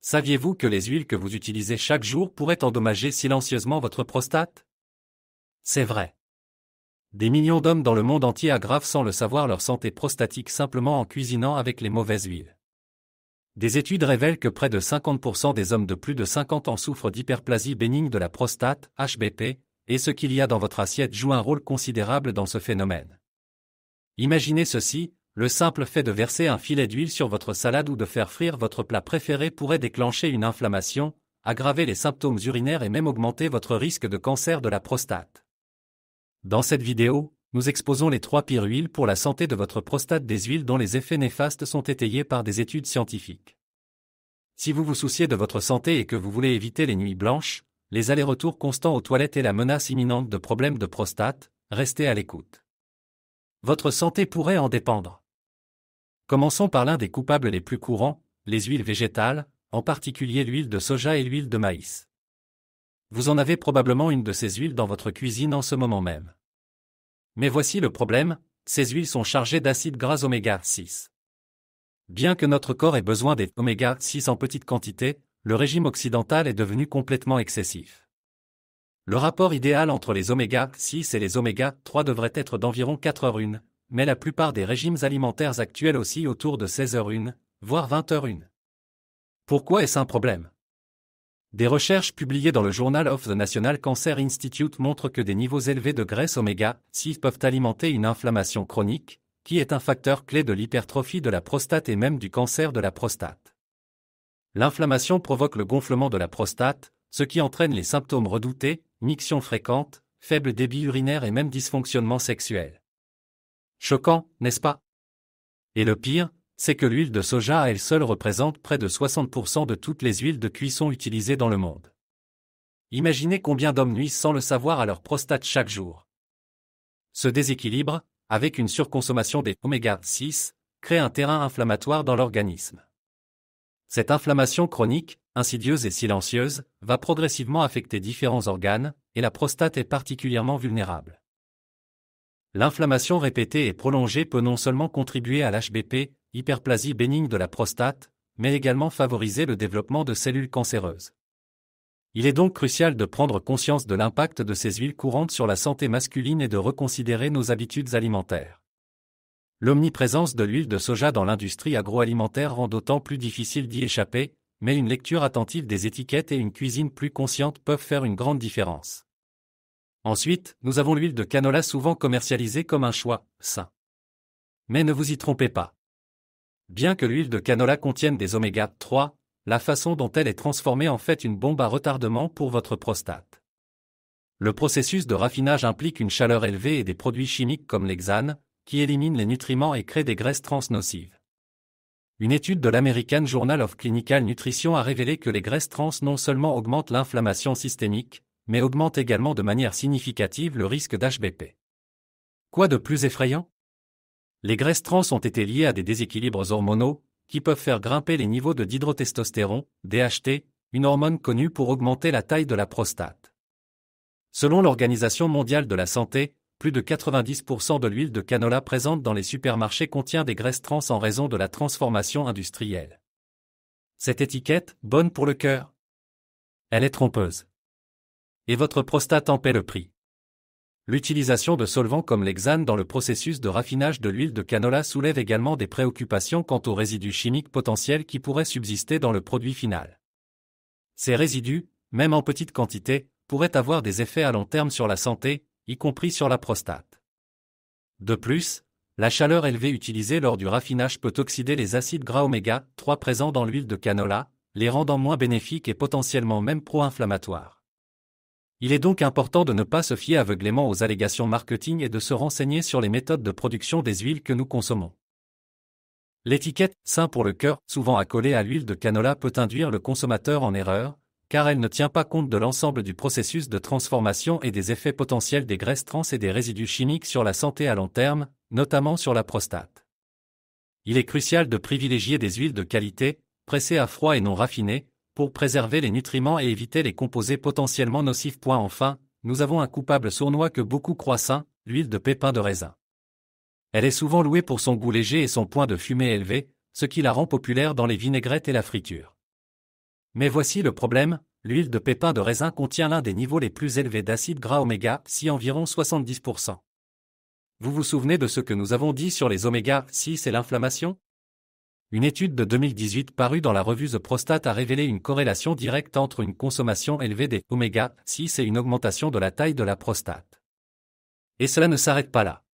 Saviez-vous que les huiles que vous utilisez chaque jour pourraient endommager silencieusement votre prostate? C'est vrai. Des millions d'hommes dans le monde entier aggravent sans le savoir leur santé prostatique simplement en cuisinant avec les mauvaises huiles. Des études révèlent que près de 50% des hommes de plus de 50 ans souffrent d'hyperplasie bénigne de la prostate, HBP, et ce qu'il y a dans votre assiette joue un rôle considérable dans ce phénomène. Imaginez ceci, le simple fait de verser un filet d'huile sur votre salade ou de faire frire votre plat préféré pourrait déclencher une inflammation, aggraver les symptômes urinaires et même augmenter votre risque de cancer de la prostate. Dans cette vidéo, nous exposons les 3 pires huiles pour la santé de votre prostate, des huiles dont les effets néfastes sont étayés par des études scientifiques. Si vous vous souciez de votre santé et que vous voulez éviter les nuits blanches, les allers-retours constants aux toilettes et la menace imminente de problèmes de prostate, restez à l'écoute. Votre santé pourrait en dépendre. Commençons par l'un des coupables les plus courants, les huiles végétales, en particulier l'huile de soja et l'huile de maïs. Vous en avez probablement une de ces huiles dans votre cuisine en ce moment même. Mais voici le problème, ces huiles sont chargées d'acides gras oméga 6. Bien que notre corps ait besoin des oméga 6 en petite quantité, le régime occidental est devenu complètement excessif. Le rapport idéal entre les oméga 6 et les oméga 3 devrait être d'environ 4h1, mais la plupart des régimes alimentaires actuels oscillent autour de 16h1, voire 20h1. Pourquoi est-ce un problème? Des recherches publiées dans le Journal of the National Cancer Institute montrent que des niveaux élevés de graisse oméga 6 peuvent alimenter une inflammation chronique, qui est un facteur clé de l'hypertrophie de la prostate et même du cancer de la prostate. L'inflammation provoque le gonflement de la prostate, ce qui entraîne les symptômes redoutés, mictions fréquentes, faible débit urinaire et même dysfonctionnement sexuel. Choquant, n'est-ce pas? Et le pire, c'est que l'huile de soja à elle seule représente près de 60% de toutes les huiles de cuisson utilisées dans le monde. Imaginez combien d'hommes nuisent sans le savoir à leur prostate chaque jour. Ce déséquilibre, avec une surconsommation des oméga 6, crée un terrain inflammatoire dans l'organisme. Cette inflammation chronique, insidieuse et silencieuse, va progressivement affecter différents organes, et la prostate est particulièrement vulnérable. L'inflammation répétée et prolongée peut non seulement contribuer à l'HBP, hyperplasie bénigne de la prostate, mais également favoriser le développement de cellules cancéreuses. Il est donc crucial de prendre conscience de l'impact de ces huiles courantes sur la santé masculine et de reconsidérer nos habitudes alimentaires. L'omniprésence de l'huile de soja dans l'industrie agroalimentaire rend d'autant plus difficile d'y échapper, mais une lecture attentive des étiquettes et une cuisine plus consciente peuvent faire une grande différence. Ensuite, nous avons l'huile de canola, souvent commercialisée comme un choix sain. Mais ne vous y trompez pas. Bien que l'huile de canola contienne des oméga 3, la façon dont elle est transformée en fait une bombe à retardement pour votre prostate. Le processus de raffinage implique une chaleur élevée et des produits chimiques comme l'hexane, qui éliminent les nutriments et créent des graisses trans nocives. Une étude de l'American Journal of Clinical Nutrition a révélé que les graisses trans non seulement augmentent l'inflammation systémique, mais augmentent également de manière significative le risque d'HBP. Quoi de plus effrayant? Les graisses trans ont été liées à des déséquilibres hormonaux, qui peuvent faire grimper les niveaux de dihydrotestostérone, DHT, une hormone connue pour augmenter la taille de la prostate. Selon l'Organisation mondiale de la santé, plus de 90% de l'huile de canola présente dans les supermarchés contient des graisses trans en raison de la transformation industrielle. Cette étiquette, bonne pour le cœur, elle est trompeuse. Et votre prostate en paie le prix. L'utilisation de solvants comme l'hexane dans le processus de raffinage de l'huile de canola soulève également des préoccupations quant aux résidus chimiques potentiels qui pourraient subsister dans le produit final. Ces résidus, même en petite quantité, pourraient avoir des effets à long terme sur la santé, y compris sur la prostate. De plus, la chaleur élevée utilisée lors du raffinage peut oxyder les acides gras oméga 3 présents dans l'huile de canola, les rendant moins bénéfiques et potentiellement même pro-inflammatoires. Il est donc important de ne pas se fier aveuglément aux allégations marketing et de se renseigner sur les méthodes de production des huiles que nous consommons. L'étiquette « sain pour le cœur », souvent accolée à l'huile de canola, peut induire le consommateur en erreur, car elle ne tient pas compte de l'ensemble du processus de transformation et des effets potentiels des graisses trans et des résidus chimiques sur la santé à long terme, notamment sur la prostate. Il est crucial de privilégier des huiles de qualité, pressées à froid et non raffinées, pour préserver les nutriments et éviter les composés potentiellement nocifs. Enfin, nous avons un coupable sournois que beaucoup croient sain, l'huile de pépins de raisin. Elle est souvent louée pour son goût léger et son point de fumée élevé, ce qui la rend populaire dans les vinaigrettes et la friture. Mais voici le problème, l'huile de pépin de raisin contient l'un des niveaux les plus élevés d'acides gras oméga 6, environ 70%. Vous vous souvenez de ce que nous avons dit sur les oméga 6 et l'inflammation? Une étude de 2018 parue dans la revue The Prostate a révélé une corrélation directe entre une consommation élevée des oméga 6 et une augmentation de la taille de la prostate. Et cela ne s'arrête pas là.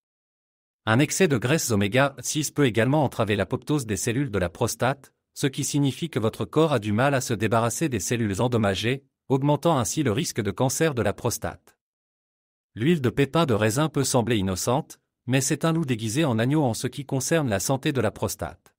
Un excès de graisses oméga 6 peut également entraver l'apoptose des cellules de la prostate, ce qui signifie que votre corps a du mal à se débarrasser des cellules endommagées, augmentant ainsi le risque de cancer de la prostate. L'huile de pépin de raisin peut sembler innocente, mais c'est un loup déguisé en agneau en ce qui concerne la santé de la prostate.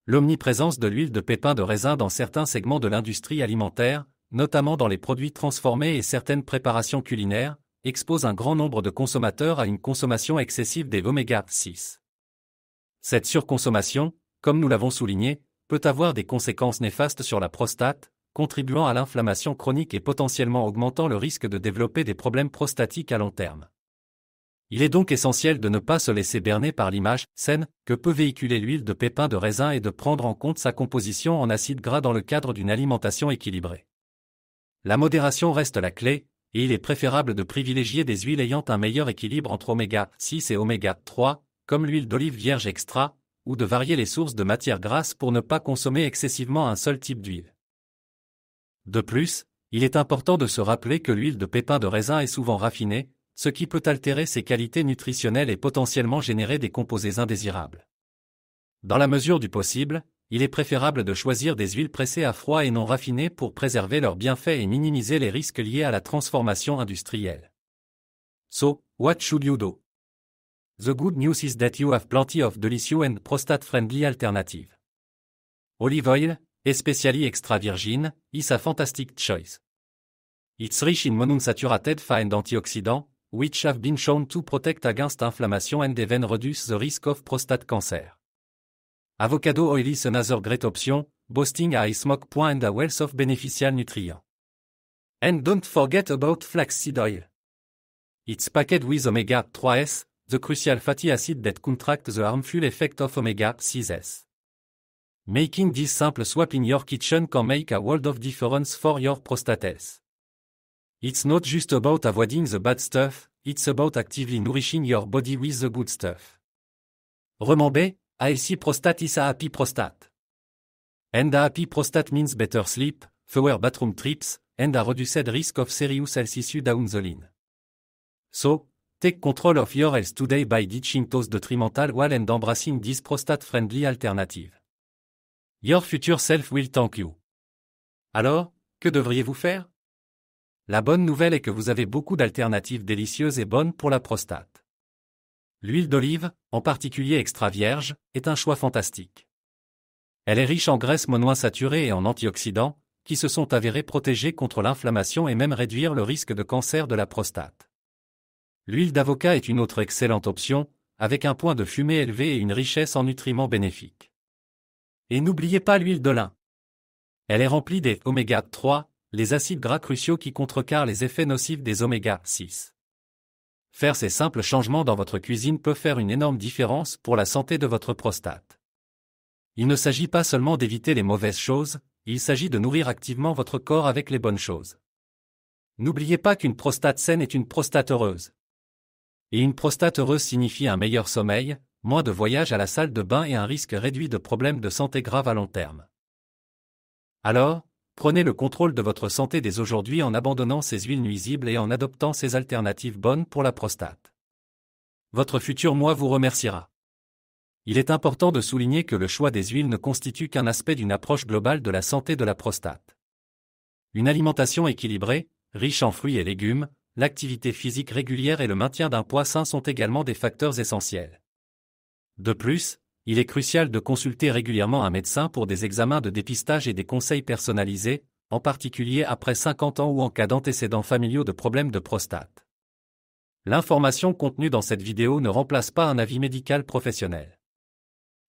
L'omniprésence de l'huile de pépin de raisin dans certains segments de l'industrie alimentaire, notamment dans les produits transformés et certaines préparations culinaires, expose un grand nombre de consommateurs à une consommation excessive des oméga 6. Cette surconsommation, comme nous l'avons souligné, peut avoir des conséquences néfastes sur la prostate, contribuant à l'inflammation chronique et potentiellement augmentant le risque de développer des problèmes prostatiques à long terme. Il est donc essentiel de ne pas se laisser berner par l'image saine que peut véhiculer l'huile de pépin de raisin et de prendre en compte sa composition en acides gras dans le cadre d'une alimentation équilibrée. La modération reste la clé, et il est préférable de privilégier des huiles ayant un meilleur équilibre entre oméga 6 et oméga 3, comme l'huile d'olive vierge extra, ou de varier les sources de matières grasses pour ne pas consommer excessivement un seul type d'huile. De plus, il est important de se rappeler que l'huile de pépin de raisin est souvent raffinée, ce qui peut altérer ses qualités nutritionnelles et potentiellement générer des composés indésirables. Dans la mesure du possible, il est préférable de choisir des huiles pressées à froid et non raffinées pour préserver leurs bienfaits et minimiser les risques liés à la transformation industrielle. So, what should you do? The good news is that you have plenty of delicious and prostate-friendly alternatives. Olive oil, especially extra virgin, is a fantastic choice. It's rich in monounsaturated fat and antioxidants, which have been shown to protect against inflammation and even reduce the risk of prostate cancer. Avocado oil is another great option, boasting a high smoke point and a wealth of beneficial nutrients. And don't forget about flaxseed oil. It's packed with omega-3s, the crucial fatty acid that counteract the harmful effect of omega-6s. Making this simple swap in your kitchen can make a world of difference for your prostate health. It's not just about avoiding the bad stuff, it's about actively nourishing your body with the good stuff. Remember, a healthy prostate is a happy prostate. And a happy prostate means better sleep, fewer bathroom trips, and a reduced risk of serious health issues down the line. So, take control of your health today by ditching those detrimental oils and embracing this prostate-friendly alternative. Your future self will thank you. Alors, que devriez-vous faire? La bonne nouvelle est que vous avez beaucoup d'alternatives délicieuses et bonnes pour la prostate. L'huile d'olive, en particulier extra vierge, est un choix fantastique. Elle est riche en graisses monoinsaturées et en antioxydants, qui se sont avérés protéger contre l'inflammation et même réduire le risque de cancer de la prostate. L'huile d'avocat est une autre excellente option, avec un point de fumée élevé et une richesse en nutriments bénéfiques. Et n'oubliez pas l'huile de lin. Elle est remplie des oméga 3, les acides gras cruciaux qui contrecarrent les effets nocifs des oméga 6. Faire ces simples changements dans votre cuisine peut faire une énorme différence pour la santé de votre prostate. Il ne s'agit pas seulement d'éviter les mauvaises choses, il s'agit de nourrir activement votre corps avec les bonnes choses. N'oubliez pas qu'une prostate saine est une prostate heureuse. Et une prostate heureuse signifie un meilleur sommeil, moins de voyages à la salle de bain et un risque réduit de problèmes de santé graves à long terme. Alors, prenez le contrôle de votre santé dès aujourd'hui en abandonnant ces huiles nuisibles et en adoptant ces alternatives bonnes pour la prostate. Votre futur moi vous remerciera. Il est important de souligner que le choix des huiles ne constitue qu'un aspect d'une approche globale de la santé de la prostate. Une alimentation équilibrée, riche en fruits et légumes, l'activité physique régulière et le maintien d'un poids sain sont également des facteurs essentiels. De plus, il est crucial de consulter régulièrement un médecin pour des examens de dépistage et des conseils personnalisés, en particulier après 50 ans ou en cas d'antécédents familiaux de problèmes de prostate. L'information contenue dans cette vidéo ne remplace pas un avis médical professionnel.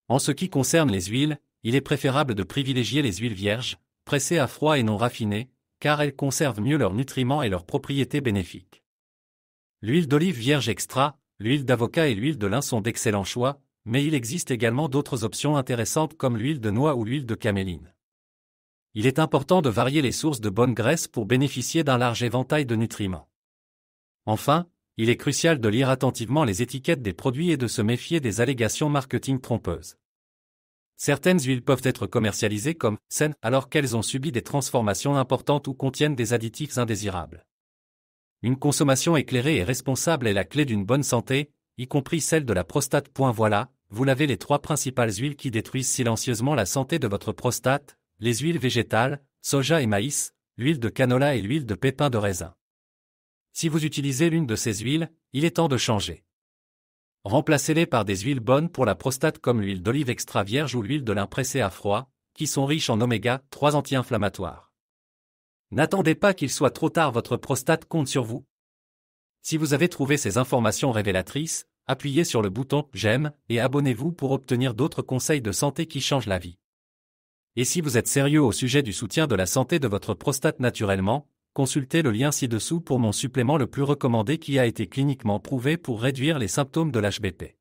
En ce qui concerne les huiles, il est préférable de privilégier les huiles vierges, pressées à froid et non raffinées, car elles conservent mieux leurs nutriments et leurs propriétés bénéfiques. L'huile d'olive vierge extra, l'huile d'avocat et l'huile de lin sont d'excellents choix, mais il existe également d'autres options intéressantes comme l'huile de noix ou l'huile de caméline. Il est important de varier les sources de bonne graisse pour bénéficier d'un large éventail de nutriments. Enfin, il est crucial de lire attentivement les étiquettes des produits et de se méfier des allégations marketing trompeuses. Certaines huiles peuvent être commercialisées comme saines alors qu'elles ont subi des transformations importantes ou contiennent des additifs indésirables. Une consommation éclairée et responsable est la clé d'une bonne santé, y compris celle de la prostate. Voilà, vous l'avez, les 3 principales huiles qui détruisent silencieusement la santé de votre prostate: les huiles végétales, soja et maïs, l'huile de canola et l'huile de pépins de raisin. Si vous utilisez l'une de ces huiles, il est temps de changer. Remplacez-les par des huiles bonnes pour la prostate comme l'huile d'olive extra vierge ou l'huile de lin pressée à froid, qui sont riches en oméga 3 anti-inflammatoires. N'attendez pas qu'il soit trop tard, votre prostate compte sur vous. Si vous avez trouvé ces informations révélatrices, appuyez sur le bouton « J'aime » et abonnez-vous pour obtenir d'autres conseils de santé qui changent la vie. Et si vous êtes sérieux au sujet du soutien de la santé de votre prostate naturellement, consultez le lien ci-dessous pour mon supplément le plus recommandé qui a été cliniquement prouvé pour réduire les symptômes de l'HBP.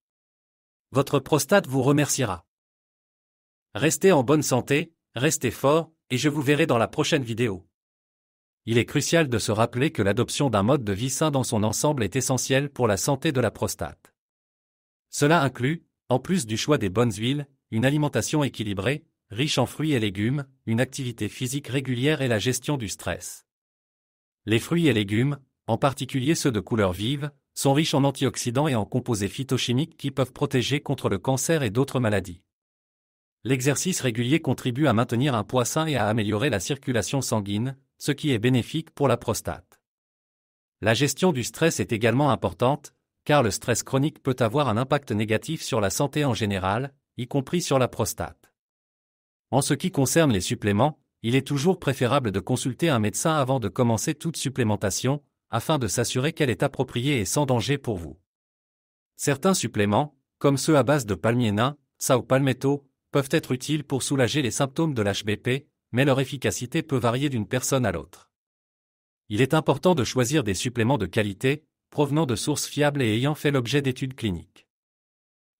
Votre prostate vous remerciera. Restez en bonne santé, restez fort, et je vous verrai dans la prochaine vidéo. Il est crucial de se rappeler que l'adoption d'un mode de vie sain dans son ensemble est essentielle pour la santé de la prostate. Cela inclut, en plus du choix des bonnes huiles, une alimentation équilibrée, riche en fruits et légumes, une activité physique régulière et la gestion du stress. Les fruits et légumes, en particulier ceux de couleur vive, sont riches en antioxydants et en composés phytochimiques qui peuvent protéger contre le cancer et d'autres maladies. L'exercice régulier contribue à maintenir un poids sain et à améliorer la circulation sanguine, ce qui est bénéfique pour la prostate. La gestion du stress est également importante, car le stress chronique peut avoir un impact négatif sur la santé en général, y compris sur la prostate. En ce qui concerne les suppléments, il est toujours préférable de consulter un médecin avant de commencer toute supplémentation, afin de s'assurer qu'elle est appropriée et sans danger pour vous. Certains suppléments, comme ceux à base de palmier nain, Sao Palmetto, peuvent être utiles pour soulager les symptômes de l'HBP, mais leur efficacité peut varier d'une personne à l'autre. Il est important de choisir des suppléments de qualité, provenant de sources fiables et ayant fait l'objet d'études cliniques.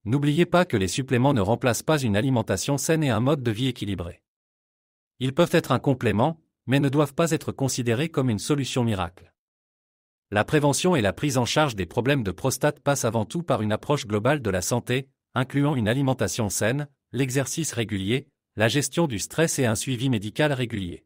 N'oubliez pas que les suppléments ne remplacent pas une alimentation saine et un mode de vie équilibré. Ils peuvent être un complément, mais ne doivent pas être considérés comme une solution miracle. La prévention et la prise en charge des problèmes de prostate passent avant tout par une approche globale de la santé, incluant une alimentation saine, l'exercice régulier, la gestion du stress et un suivi médical régulier.